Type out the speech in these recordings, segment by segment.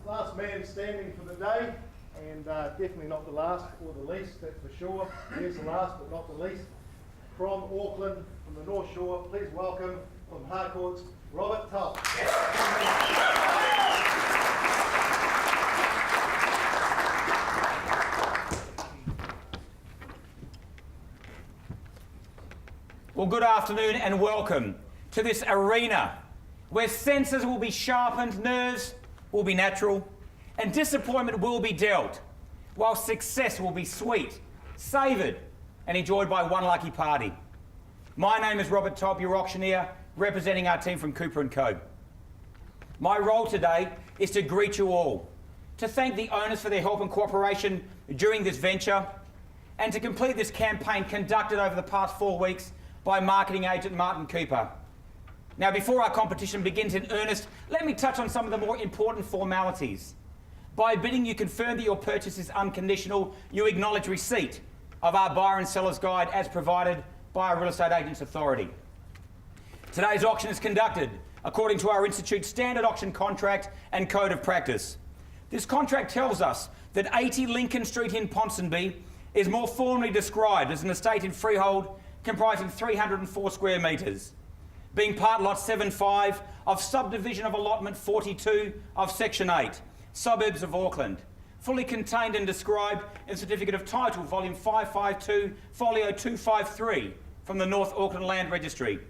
last man standing for the day, and definitely not the last or the least, that's for sure. Here's the last but not the least. From Auckland, from the North Shore, please welcome from Harcourt's, Robert Tulp. Well, good afternoon and welcome to this arena where senses will be sharpened, nerves will be natural, and disappointment will be dealt, while success will be sweet, savoured, and enjoyed by one lucky party. My name is Robert Tulp, your auctioneer, representing our team from Cooper & Co. My role today is to greet you all, to thank the owners for their help and cooperation during this venture, and to complete this campaign conducted over the past 4 weeks by marketing agent Martin Cooper. Now, before our competition begins in earnest, let me touch on some of the more important formalities. By bidding, you confirm that your purchase is unconditional. You acknowledge receipt of our buyer and seller's guide as provided by our real estate agent's authority. Today's auction is conducted according to our Institute's standard auction contract and code of practice. This contract tells us that 80 Lincoln Street in Ponsonby is more formally described as an estate in freehold comprising 304 square metres, being part lot 7.5 of subdivision of allotment 42 of section 8, suburbs of Auckland, fully contained and described in Certificate of Title, volume 552, folio 253 from the North Auckland Land Registry.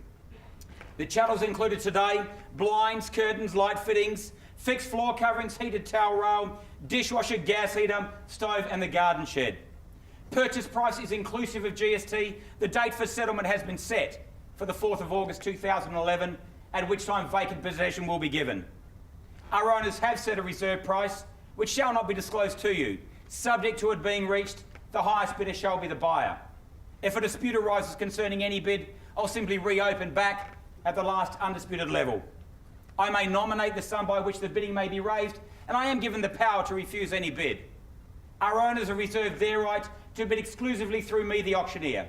The chattels included today: blinds, curtains, light fittings, fixed floor coverings, heated towel rail, dishwasher, gas heater, stove and the garden shed. Purchase price is inclusive of GST. The date for settlement has been set for the 4th of August 2011, at which time vacant possession will be given. Our owners have set a reserve price, which shall not be disclosed to you. Subject to it being reached, the highest bidder shall be the buyer. If a dispute arises concerning any bid, I'll simply reopen back at the last undisputed level. I may nominate the sum by which the bidding may be raised, and I am given the power to refuse any bid. Our owners are reserved their right to bid exclusively through me, the auctioneer.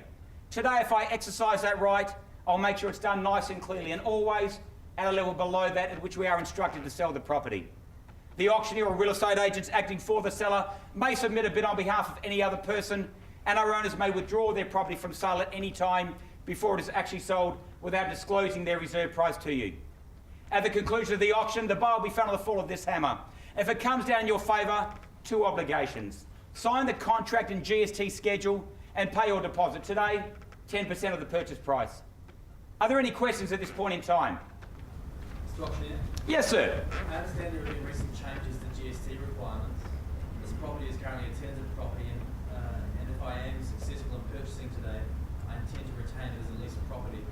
Today, if I exercise that right, I'll make sure it's done nice and clearly, and always at a level below that at which we are instructed to sell the property. The auctioneer or real estate agents acting for the seller may submit a bid on behalf of any other person, and our owners may withdraw their property from sale at any time before it is actually sold without disclosing their reserve price to you. At the conclusion of the auction, the bar will be found on the fall of this hammer. If it comes down in your favour, 2 obligations. Sign the contract and GST schedule and pay your deposit. Today, 10% of the purchase price. Are there any questions at this point in time? Mr. Auctioneer? Yes, sir. I understand there have been recent changes to GST requirements. This property is currently a tenanted property, and if I am successful in purchasing today, I intend to retain it as a leased property.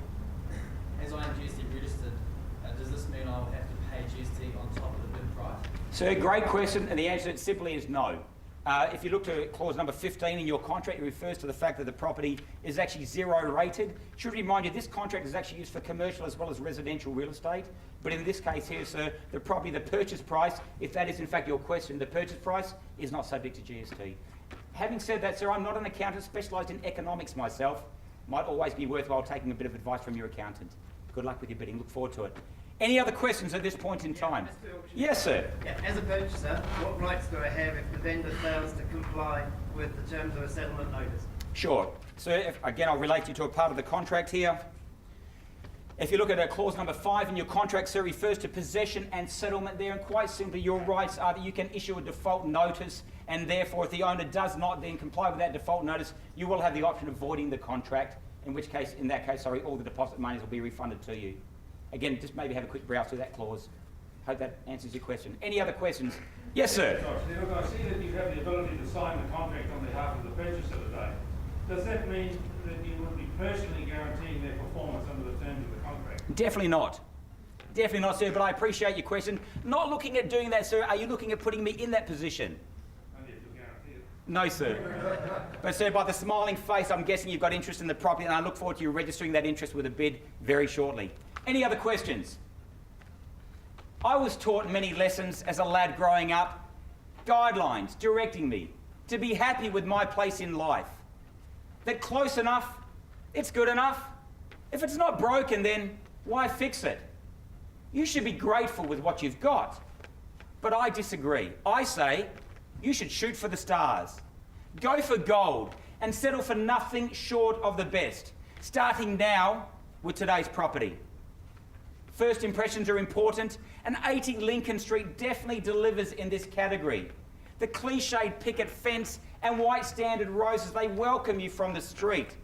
As I am GST registered, does this mean I will have to pay GST on top of the bid price? Sir, great question, and the answer simply is no. If you look to clause number 15 in your contract, it refers to the fact that the property is actually 0 rated. Should remind you, this contract is actually used for commercial as well as residential real estate. But in this case here, sir, the purchase price, if that is in fact your question, the purchase price is not subject to GST. Having said that, sir, I'm not an accountant specialised in economics myself. Might always be worthwhile taking a bit of advice from your accountant. Good luck with your bidding. Look forward to it. Any other questions at this point in time? Yes, sir. Yeah, as a purchaser, what rights do I have if the vendor fails to comply with the terms of a settlement notice? Sure. So again, I'll relate you to a part of the contract here. If you look at clause number 5 in your contract, sir, refers to possession and settlement there, and quite simply your rights are that you can issue a default notice, and therefore if the owner does not then comply with that default notice, you will have the option of voiding the contract, in that case, all the deposit monies will be refunded to you. Again, just maybe have a quick browse through that clause. Hope that answers your question. Any other questions? Yes, sir. Look, I see that you have the ability to sign the contract on behalf of the purchaser today. Does that mean that you will be personally guaranteeing their performance under the terms of the contract? Definitely not. Definitely not, sir, but I appreciate your question. Not looking at doing that, sir. Are you looking at putting me in that position? Only if you guarantee it. No, sir. But, sir, by the smiling face, I'm guessing you've got interest in the property, and I look forward to you registering that interest with a bid very shortly. Any other questions? I was taught many lessons as a lad growing up, guidelines directing me to be happy with my place in life. That close enough, it's good enough. If it's not broken, then why fix it? You should be grateful with what you've got. But I disagree. I say you should shoot for the stars. Go for gold and settle for nothing short of the best, starting now with today's property. First impressions are important, and 80 Lincoln Street definitely delivers in this category. The cliched picket fence and white standard roses, they welcome you from the street.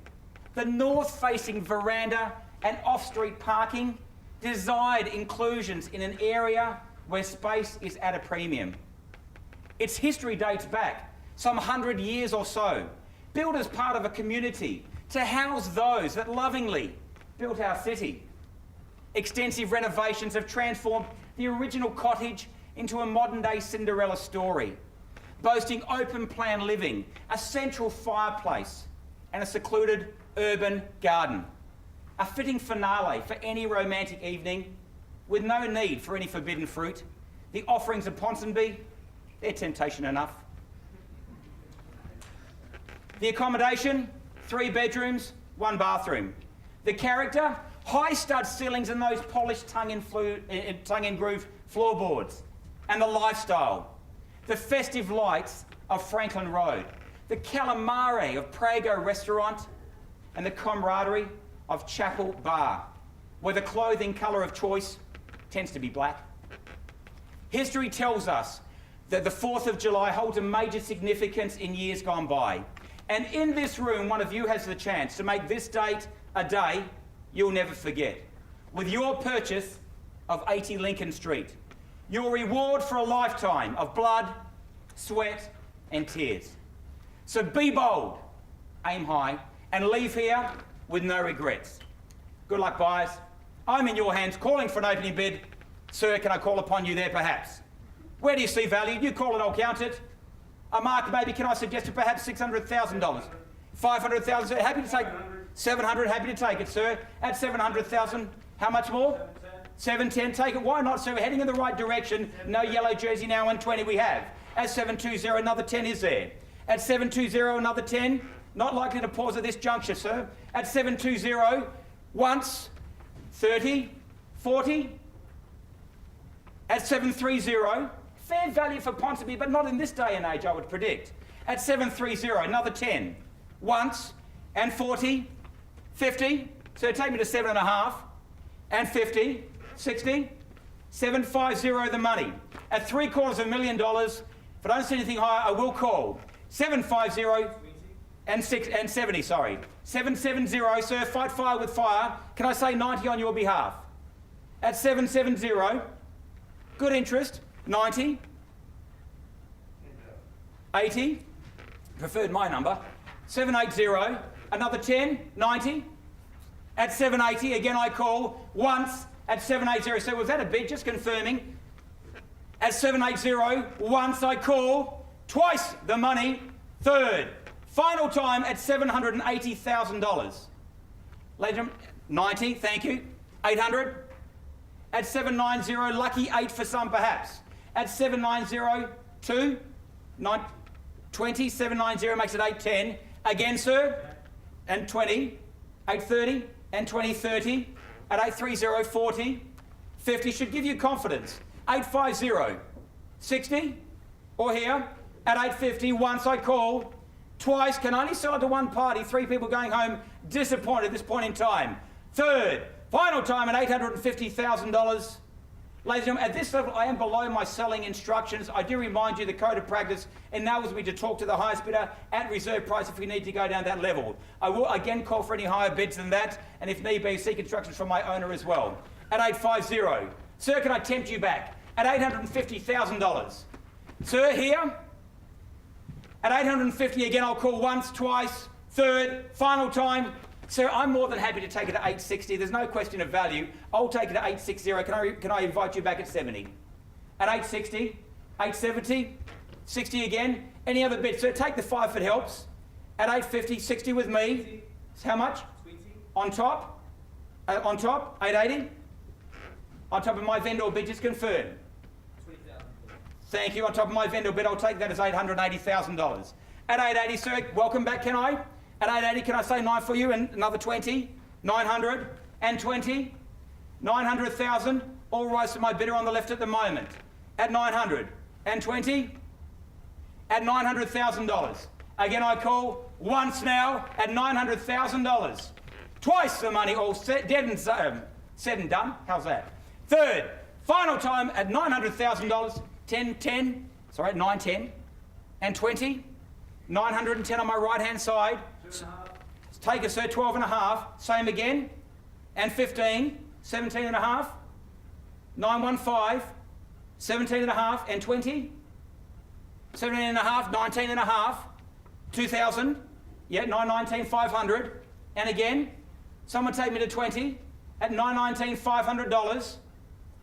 The north-facing veranda and off-street parking, desired inclusions in an area where space is at a premium. Its history dates back some 100 years or so, built as part of a community to house those that lovingly built our city. Extensive renovations have transformed the original cottage into a modern-day Cinderella story, boasting open-plan living, a central fireplace, and a secluded urban garden. A fitting finale for any romantic evening with no need for any forbidden fruit. The offerings of Ponsonby, they're temptation enough. The accommodation, 3 bedrooms, 1 bathroom. The character, high stud ceilings and those polished tongue-in-groove floorboards. And the lifestyle, the festive lights of Franklin Road, the calamari of Prego restaurant, and the camaraderie of Chapel Bar, where the clothing colour of choice tends to be black. History tells us that the 4th of July holds a major significance in years gone by. And in this room, one of you has the chance to make this date a day you'll never forget. With your purchase of 80 Lincoln Street, your reward for a lifetime of blood, sweat, and tears. So be bold, aim high, and leave here with no regrets. Good luck, buyers. I'm in your hands, calling for an opening bid. Sir, can I call upon you there, perhaps? Where do you see value? You call it, I'll count it. A mark, maybe, can I suggest perhaps $600,000? 500,000, sir, happy to take 700, happy to take it, sir. At 700,000, how much more? 710, take it. Why not, sir? We're heading in the right direction. No yellow jersey now, 120 we have. At 720, another 10 is there. At 720, another 10. Not likely to pause at this juncture, sir. At 720, once, 30, 40. At 730, fair value for Ponsonby, but not in this day and age, I would predict. At 730, another 10. Once, and 40, 50. So take me to 7.5, and 50, 60, 750 the money. At $750,000, if I don't see anything higher, I will call. 750 and 70, sorry. 770, sir, fight fire with fire. Can I say 90 on your behalf? At 770, good interest, 90, 80, preferred my number. 780, another 10, 90. At 780, again I call, once at 780. So was that a bid? Just confirming. At 780, once I call, twice the money, third. Final time at $780,000. Ladies and gentlemen, 90, thank you. 800. At 790, lucky 8 for some perhaps. At 790, 2, 9, 20, 790 makes it 810. Again, sir, and 20, 830, and 2030. At 830, 40, 50 should give you confidence. 850, 60, or here, at 850, once I call, twice, can only sell it to one party, 3 people going home disappointed at this point in time. Third, final time at $850,000. Ladies and gentlemen, at this level, I am below my selling instructions. I do remind you the code of practice enables me to talk to the highest bidder at reserve price if we need to go down that level. I will again call for any higher bids than that, and if need be, seek instructions from my owner as well. At 850, sir, can I tempt you back? At $850,000. Sir, here, at 850 again, I'll call once, twice, third, final time. Sir, I'm more than happy to take it at 860. There's no question of value. I'll take it at 860. Can I invite you back at 70? At 860, 870, 60 again. Any other bid? Sir, take the 5 if it helps. At 850, 60 with me. How much? 20. On top? 880. On top of my vendor bid, just confirm. 20,000. Thank you. On top of my vendor bid, I'll take that as $880,000. At 880, sir, welcome back, can I? At 880, can I say 9 for you and another 20? 900 and 20? 900,000. All rise to my bidder on the left at the moment. at $920, at $900,000. Again, I call once now at $900,000. Twice the money, all said and done. How's that? Third, final time at $900,000, 910, and 20, 910 on my right-hand side. Take it, sir, 12 and a half. Same again, and 15, 17 and a half, 915, 17 and a half, and 20, 17 and a half, 19 and a half, 2,000, yeah, 919, 500, and again, someone take me to 20 at 919, $500.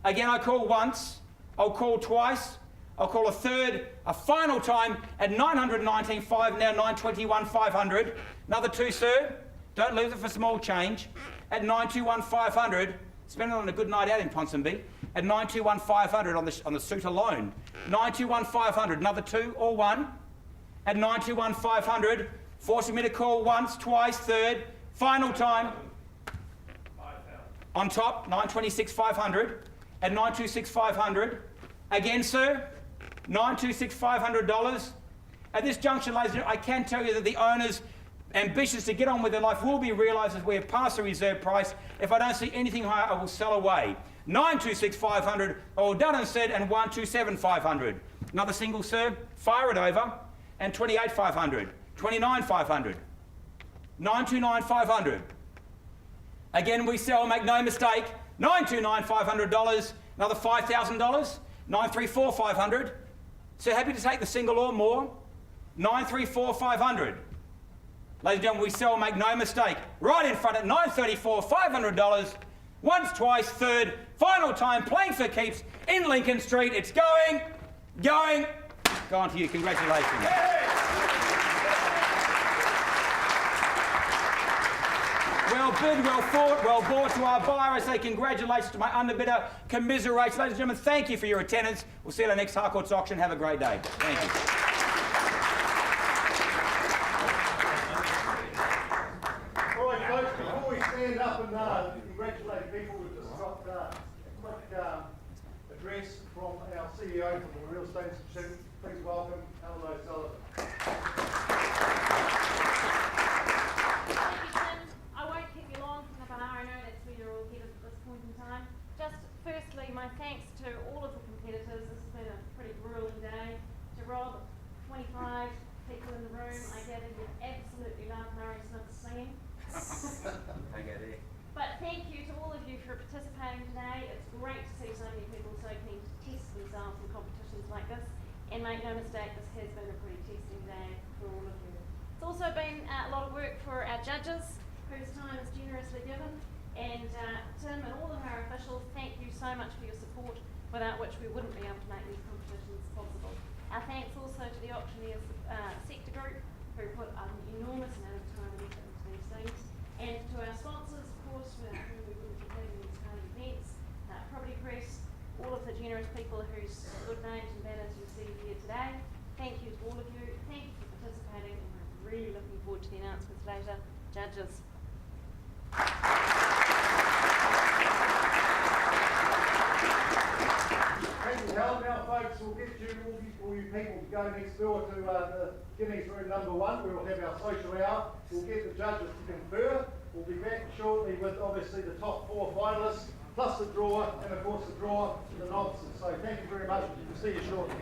Again, I call once, I'll call twice, I'll call a third, a final time at 919, 5, now 921, 500. Another two, sir. Don't lose it for small change. At 921, 500. Spend it on a good night out in Ponsonby. At 921, 500 on the suit alone. 921, 500. Another two or one. At 921, 500. Forcing me to call once, twice, third. Final time. On top, 926, 500. At 926, 500. Again, sir. 926, $500. At this juncture, ladies and gentlemen, I can tell you that the owners ambitious to get on with their life will be realised as we have passed the reserve price. If I don't see anything higher, I will sell away. 926, 500, all done and said, and 127, 500. Another single, sir. Fire it over. And 28, 500. 29, 500. 929, 500. Again, we sell, make no mistake. 929, $500. Another $5,000. 934, 500. So happy to take the single or more. 934, 500. Ladies and gentlemen, we sell, make no mistake. Right in front at 934, $500. Once, twice, third, final time, playing for keeps in Lincoln Street. It's going. Go on to you. Congratulations. Well bid, well fought, well bought. To our buyer, I say congratulations. To my underbidder, commiserations. Ladies and gentlemen, thank you for your attendance. We'll see you at our next Harcourt's auction. Have a great day. Thank you. All right, folks, before we stand up and congratulate people, we've just got a quick address from our CEO from the Real Estate Institute. Please welcome Eleanor Sullivan. Firstly, my thanks to all of the competitors. This has been a pretty grueling day. To Rob, 25 people in the room, I gather you absolutely love Murray Smith's singing. But thank you to all of you for participating today. It's great to see so many people so keen to test themselves in competitions like this. And make no mistake, this has been a pretty testing day for all of you. It's also been a lot of work for our judges, whose time is generously given. And Tim and all of our officials, thank you so much for your support, without which we wouldn't be able to make these competitions possible. Our thanks also to the Auctioneers sector group, who put an enormous amount of time and effort into these things. And to our sponsors, of course, without whom we wouldn't be doing these kind of events, Property Press, all of the generous people whose good names and banners you see here today. Thank you to all of you. Thank you for participating, and we're really looking forward to the announcements later. Judges. Thank you, Helen. Now, folks, we'll get you, all you people to go next door to the Guineas room number 1. We will have our social hour. We'll get the judges to confer. We'll be back shortly with, obviously, the top 4 finalists, plus the drawer, and, of course, the drawer to the novices. So thank you very much. We'll see you shortly.